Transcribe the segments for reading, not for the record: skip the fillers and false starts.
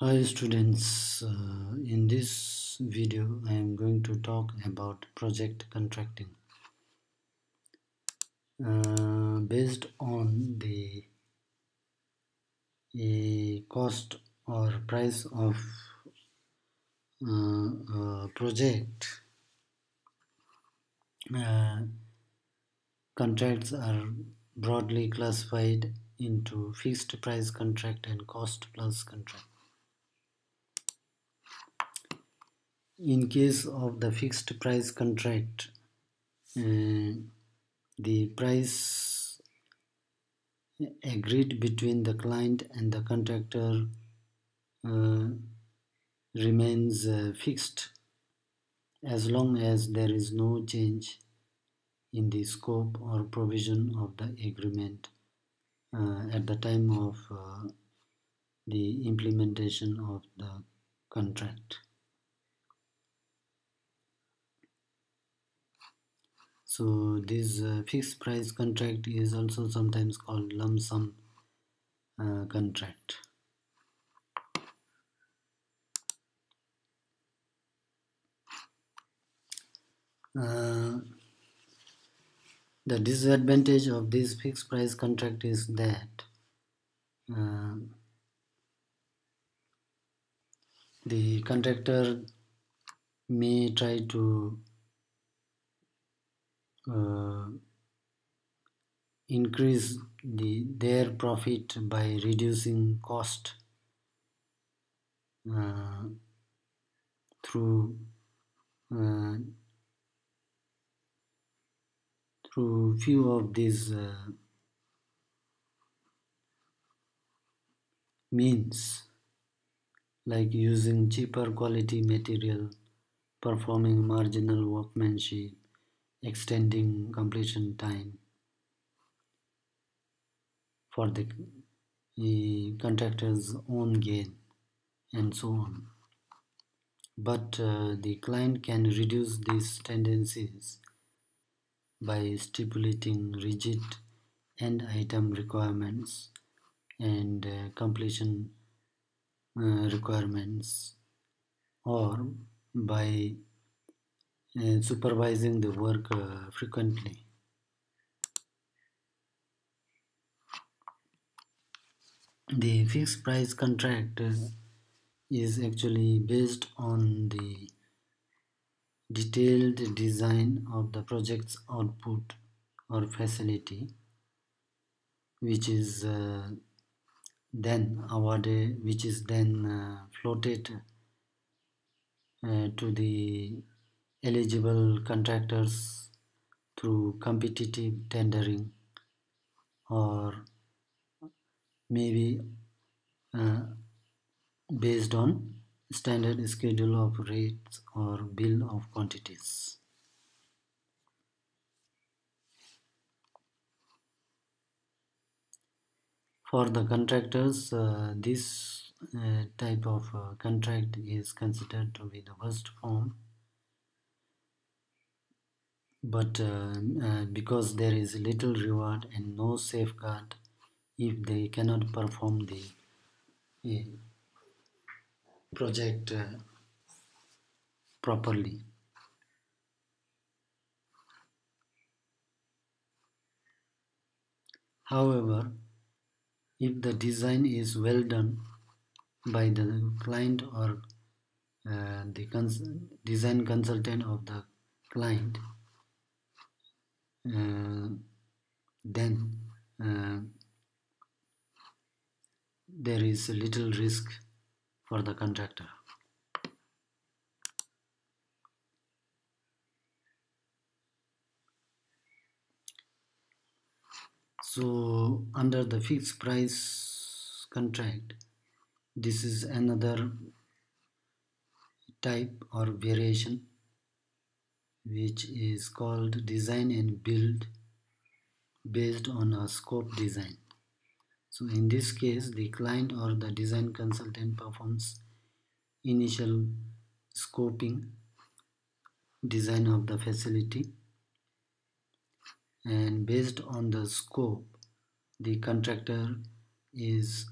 Hi students, in this video I am going to talk about project contracting. Based on the cost or price of project, uh, contracts are broadly classified into fixed price contract and cost plus contract. In case of the fixed price contract, the price agreed between the client and the contractor uh, remains fixed as long as there is no change in the scope or provision of the agreement at the time of the implementation of the contract. So this fixed price contract is also sometimes called lump sum contract. The disadvantage of this fixed price contract is that uh, the contractor may try to uh, increase their profit by reducing cost uh, through uh, through few of these means, like using cheaper quality material, performing marginal workmanship, extending completion time for the contractor's own gain, and so on. But the client can reduce these tendencies by stipulating rigid end item requirements and completion requirements, or by supervising the work frequently. The fixed price contract is actually based on the detailed design of the project's output or facility, which is then awarded, which is then floated to the eligible contractors through competitive tendering, or maybe uh, based on standard schedule of rates or bill of quantities. For the contractors, this type of contract is considered to be the worst form, but because there is little reward and no safeguard if they cannot perform the project properly. However, if the design is well done by the client or the design consultant of the client, then there is little risk for the contractor. So under the fixed price contract, this is another type or variation which is called design and build based on a scope design. So in this case, the client or the design consultant performs initial scoping, design of the facility, and based on the scope, the contractor is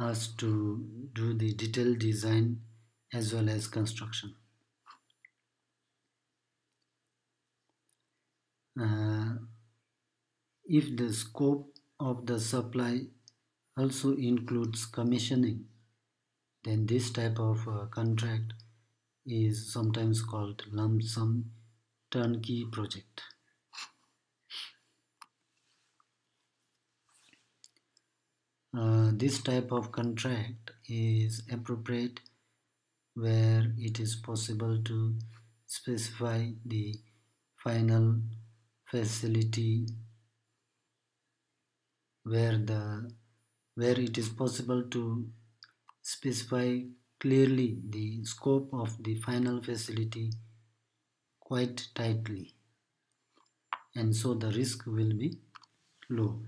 asked to do the detailed design as well as construction. Uh, if the scope of the supply also includes commissioning, then this type of contract is sometimes called lump sum turnkey project. This type of contract is appropriate where it is possible to specify the final facility where it is possible to specify clearly the scope of the final facility quite tightly, and so the risk will be low.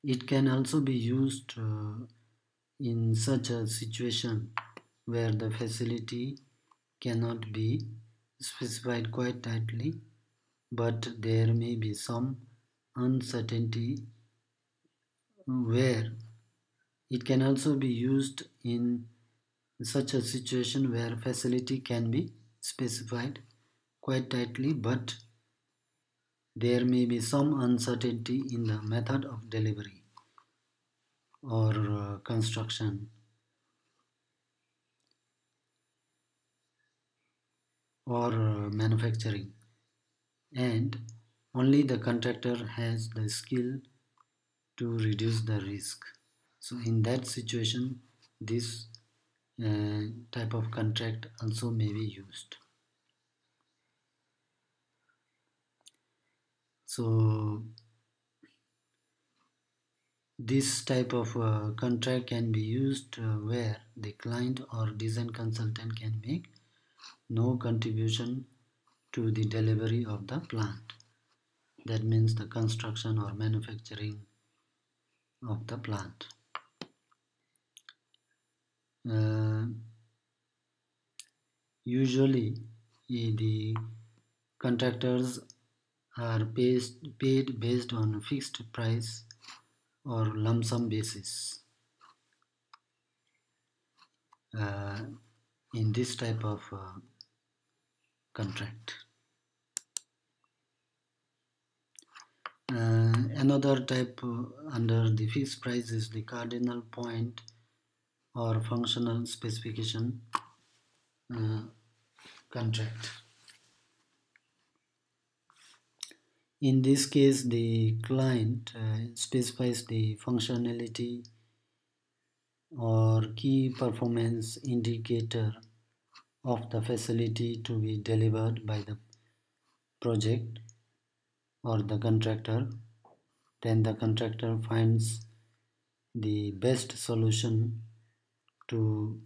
It can also be used in such a situation where the facility cannot be specified quite tightly, but there may be some uncertainty, where it can also be used in such a situation where facility can be specified quite tightly, but there may be some uncertainty in the method of delivery or construction or manufacturing, and only the contractor has the skill to reduce the risk. So in that situation, this type of contract also may be used. So this type of contract can be used where the client or design consultant can make no contribution to the delivery of the plant. That means the construction or manufacturing of the plant. Uh, Usually, the contractors are paid based on a fixed price or lump sum basis uh, in this type of contract. Another type under the fixed price is the cardinal point or functional specification contract. In this case, the client specifies the functionality or key performance indicator of the facility to be delivered by the project or the contractor. Then the contractor finds the best solution to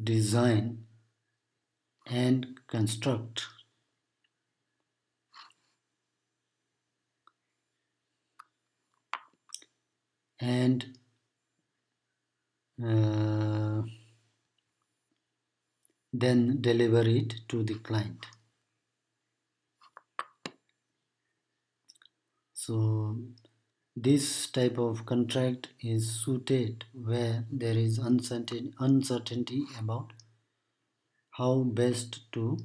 design and construct and then deliver it to the client. So this type of contract is suited where there is uncertainty about how best to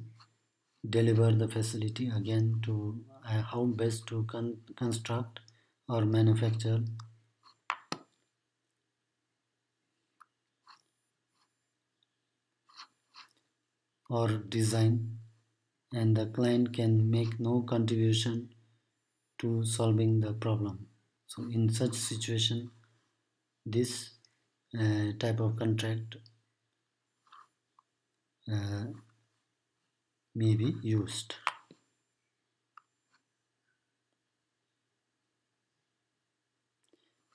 deliver the facility, again to how best to construct or manufacture or design, and the client can make no contribution to solving the problem. So in such situation, this type of contract uh, may be used.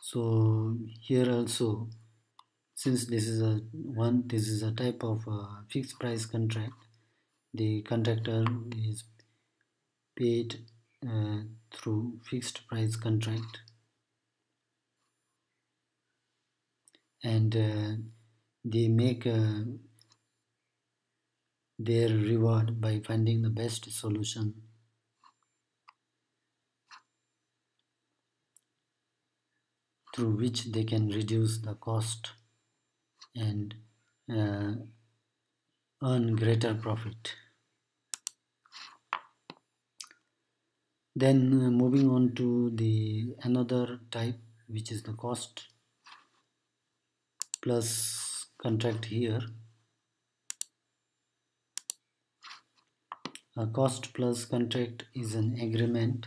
So here also, since this is a type of fixed price contract, the contractor is paid through fixed price contract, and they make their reward by finding the best solution through which they can reduce the cost and uh, earn greater profit. Then moving on to the another type, which is the cost plus contract. Here a cost plus contract is an agreement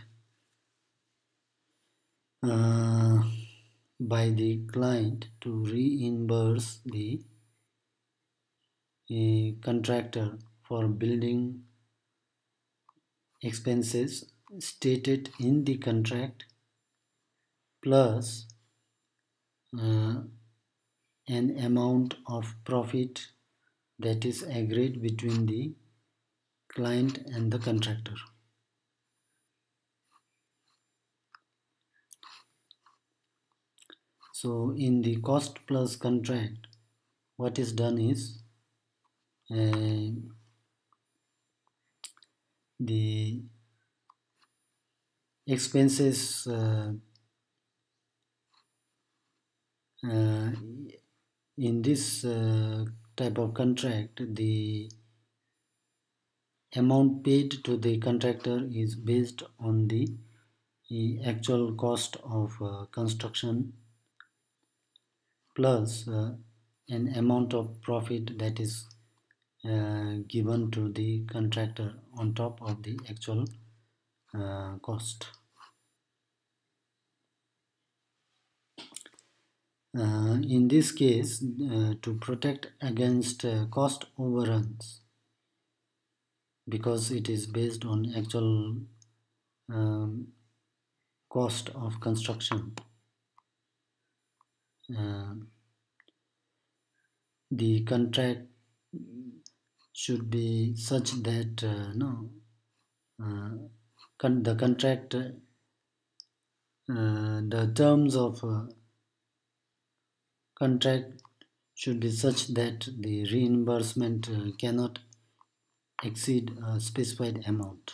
uh, by the client to reimburse the contractor for building expenses stated in the contract, plus uh, an amount of profit that is agreed between the client and the contractor. So in the cost plus contract, what is done is the expenses uh, in this type of contract, the amount paid to the contractor is based on the actual cost of construction, plus an amount of profit that is given to the contractor on top of the actual cost. In this case, to protect against cost overruns, because it is based on actual um, cost of construction, uh, the contract should be such that no the contract the terms of contract should be such that the reimbursement cannot exceed a specified amount.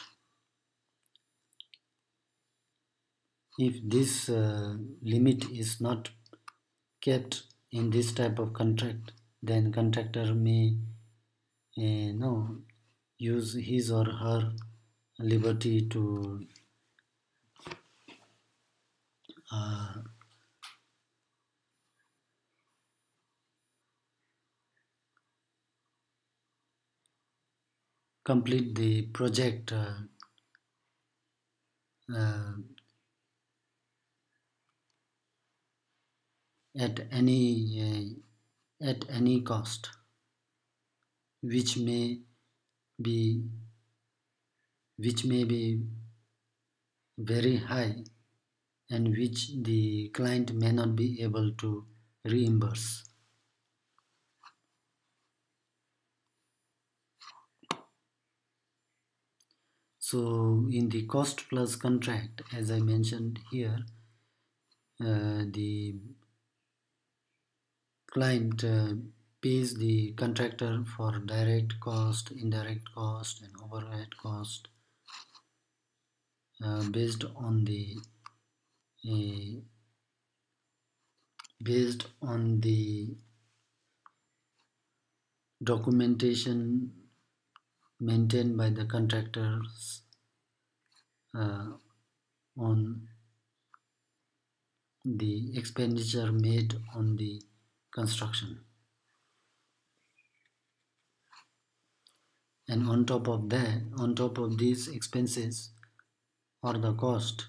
If this limit is not kept in this type of contract, then contractor may no use his or her liberty to uh, complete the project uh, at any cost, which may be which may be very high and which the client may not be able to reimburse. So in the cost plus contract, as I mentioned here, the client pays the contractor for direct cost, indirect cost, and overhead cost based on the uh, documentation maintained by the contractors uh, on the expenditure made on the construction. And on top of these expenses or the cost,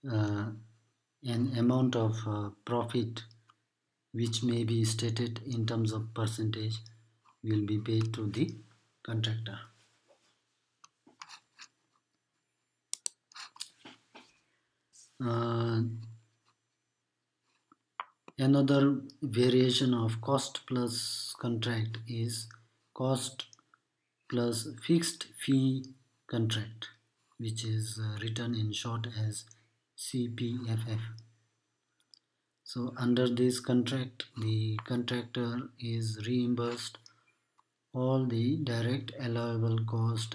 an amount of profit which may be stated in terms of percentage will be paid to the contractor. Uh, Another variation of cost plus contract is cost plus fixed fee contract, which is written in short as CPFF. So under this contract, the contractor is reimbursed all the direct allowable cost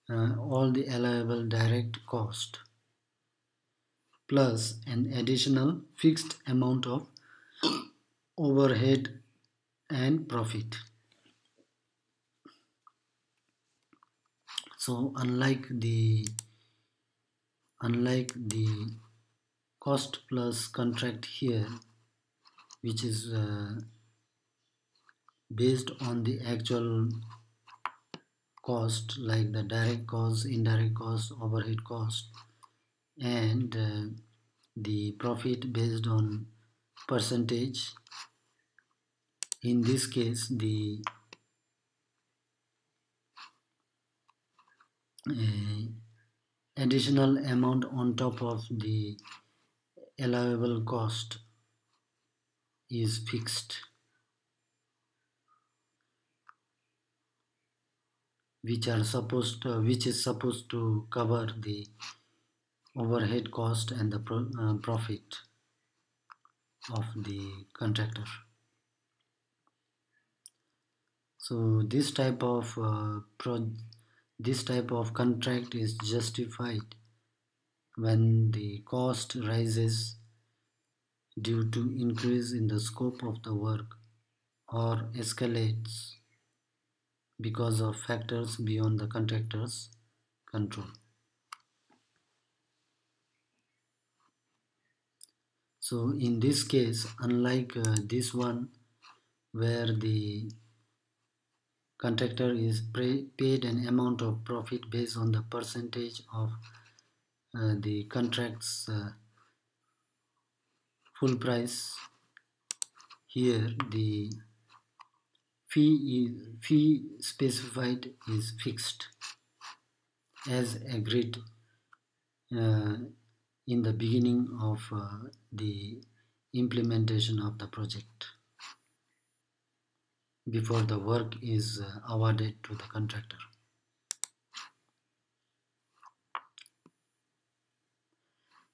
all the allowable direct cost plus an additional fixed amount of overhead and profit. So unlike the cost plus contract here, which is based on the actual cost, like the direct cost, indirect cost, overhead cost, and the profit based on percentage. In this case, the uh, additional amount on top of the allowable cost is fixed, which is supposed to cover the overhead cost and the profit of the contractor. So this type of contract is justified when the cost rises due to increase in the scope of the work or escalates because of factors beyond the contractor's control. So in this case, unlike this one where the contractor is paid an amount of profit based on the percentage of the contract's full price, here the fee specified is fixed as agreed uh, in the beginning of the implementation of the project before the work is awarded to the contractor.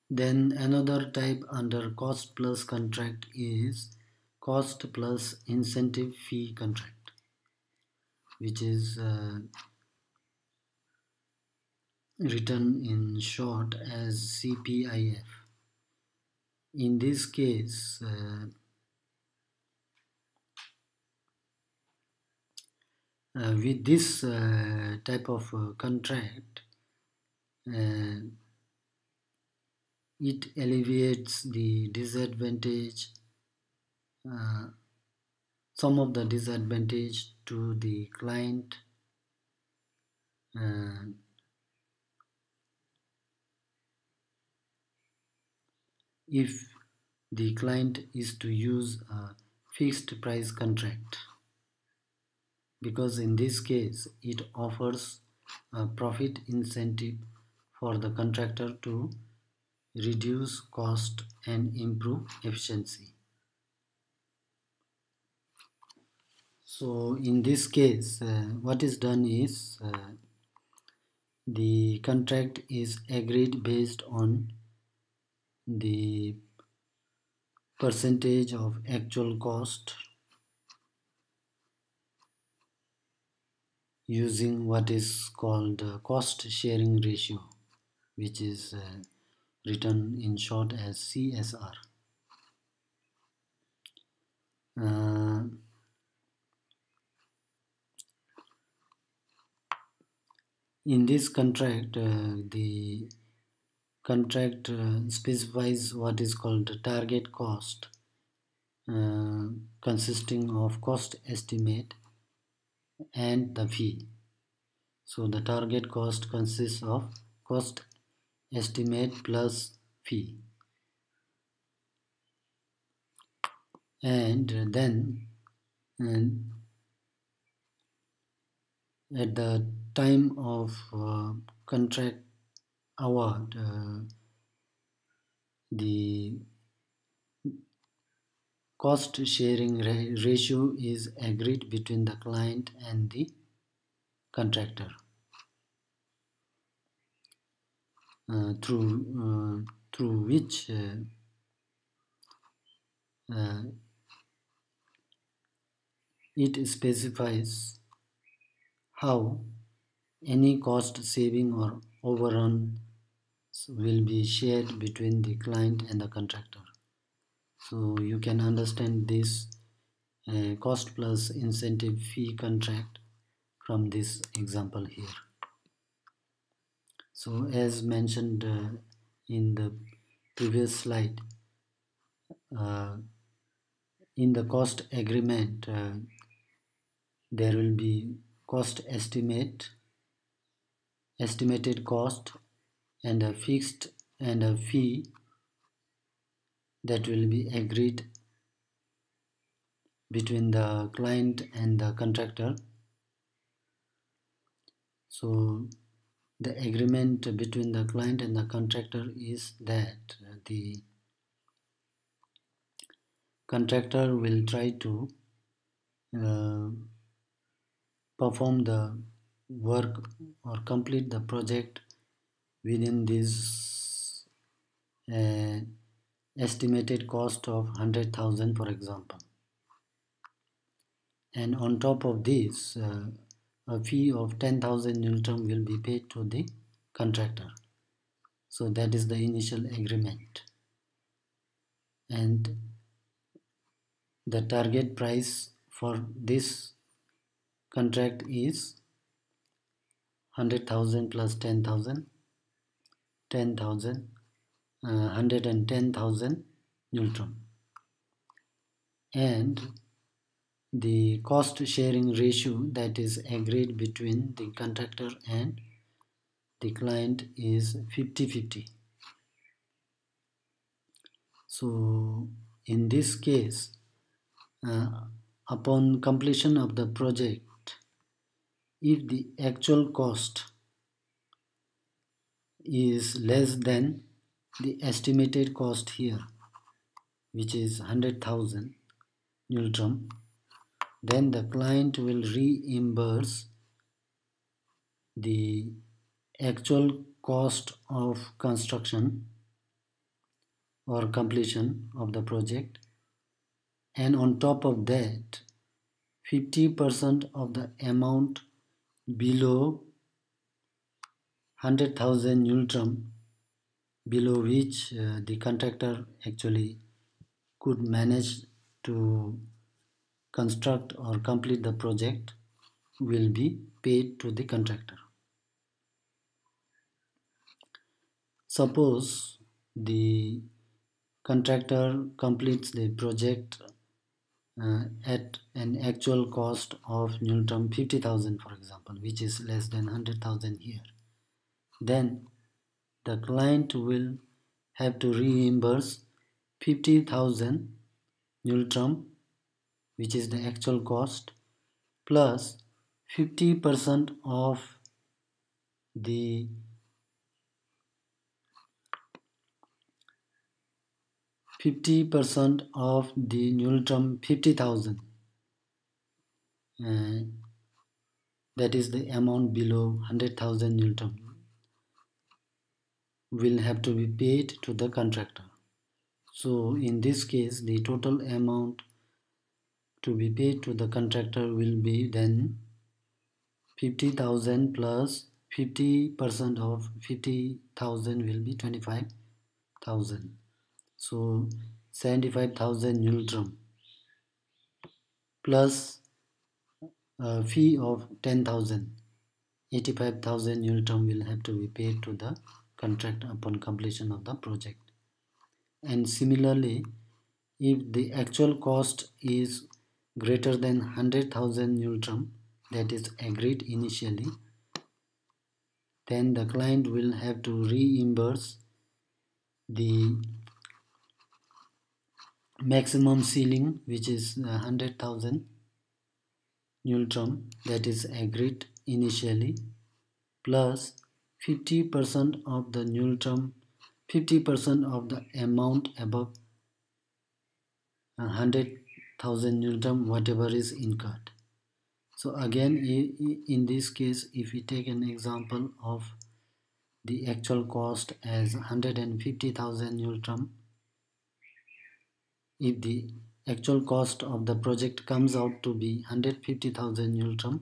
Then another type under cost plus contract is cost plus incentive fee contract, which is written in short as CPIF. In this case, with this type of contract, it alleviates the disadvantage, uh, some of the disadvantage to the client if the client is to use a fixed price contract, because in this case it offers a profit incentive for the contractor to reduce cost and improve efficiency. So in this case, what is done is the contract is agreed based on the percentage of actual cost using what is called cost sharing ratio, which is written in short as CSR. Uh, in this contract, the contract specifies what is called the target cost, consisting of cost estimate and the fee. So the target cost consists of cost estimate plus fee, and then and at the time of contract award, the cost sharing ratio is agreed between the client and the contractor through which uh, it specifies how any cost saving or overrun will be shared between the client and the contractor. So you can understand this cost plus incentive fee contract from this example here. So as mentioned in the previous slide, in the cost agreement there will be cost estimated cost, and a fixed and a fee that will be agreed between the client and the contractor. So the agreement between the client and the contractor is that the contractor will try to uh, perform the work or complete the project within this estimated cost of 100,000, for example. And on top of this, a fee of 10,000 Newton will be paid to the contractor. So that is the initial agreement. And the target price for this contract is 100,000 plus 10,000, 10,000, 110,000 Newton. And the cost sharing ratio that is agreed between the contractor and the client is 50-50. So in this case, upon completion of the project, if the actual cost is less than the estimated cost here, which is 100,000 Newton, then the client will reimburse the actual cost of construction or completion of the project, and on top of that 50% of the amount below 100,000 Newton, below which the contractor actually could manage to construct or complete the project, will be paid to the contractor. Suppose the contractor completes the project at an actual cost of Newton 50,000, for example, which is less than 100,000 here. Then the client will have to reimburse 50,000 Newton, which is the actual cost, plus 50% of the 50% of the Newton 50,000, that is the amount below 100,000 Newton, will have to be paid to the contractor. So in this case, the total amount to be paid to the contractor will be then 50,000 plus 50% of 50,000 will be 25,000. So 75,000 Newton plus a fee of 10,000, 85,000 Newton will have to be paid to the contractor upon completion of the project. And similarly, if the actual cost is greater than 100,000 Newton, that is agreed initially, then the client will have to reimburse the maximum ceiling, which is 100,000 Newton, that is agreed initially, plus 50% of the Newton, 50% of the amount above 100,000 Newton, whatever is incurred. So again, in this case, if we take an example of the actual cost as 150,000 Newton, if the actual cost of the project comes out to be 150,000 Newton,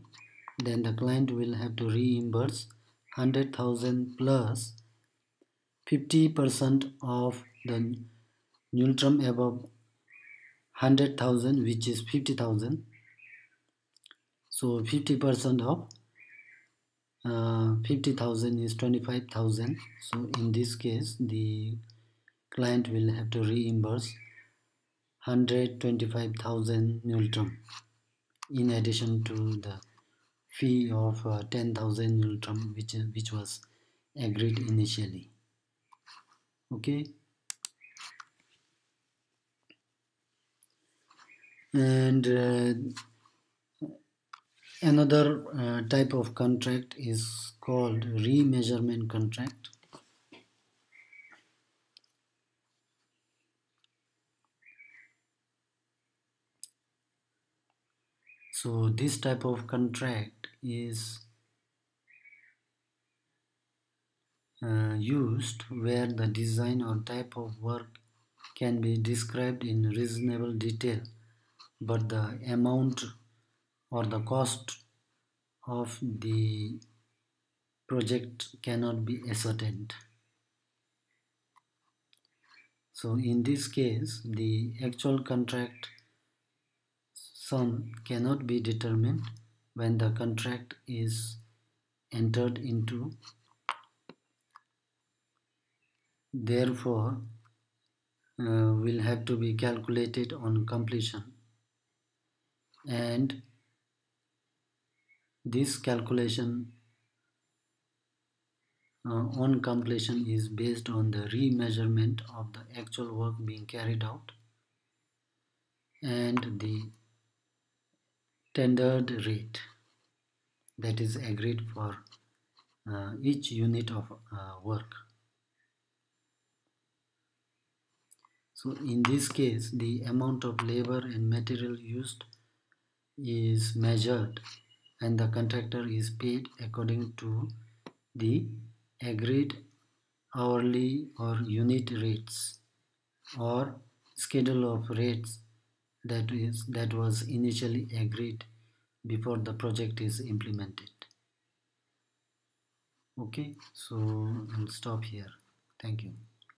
then the client will have to reimburse 100,000 plus 50% of the neutron above 100,000, which is 50,000. So 50% of 50,000 is 25,000. So in this case, the client will have to reimburse 125,000 neutron in addition to the fee of 10,000 neutron, which was agreed initially. Okay, and another type of contract is called remeasurement contract. So this type of contract is used where the design or type of work can be described in reasonable detail, but the amount or the cost of the project cannot be ascertained. So in this case, the actual contract sum cannot be determined when the contract is entered into. Therefore, will have to be calculated on completion, and this calculation on completion is based on the remeasurement of the actual work being carried out and the tendered rate that is agreed for each unit of work. So in this case, the amount of labor and material used is measured and the contractor is paid according to the agreed hourly or unit rates or schedule of rates that was initially agreed before the project is implemented. Okay, so I'll stop here. Thank you.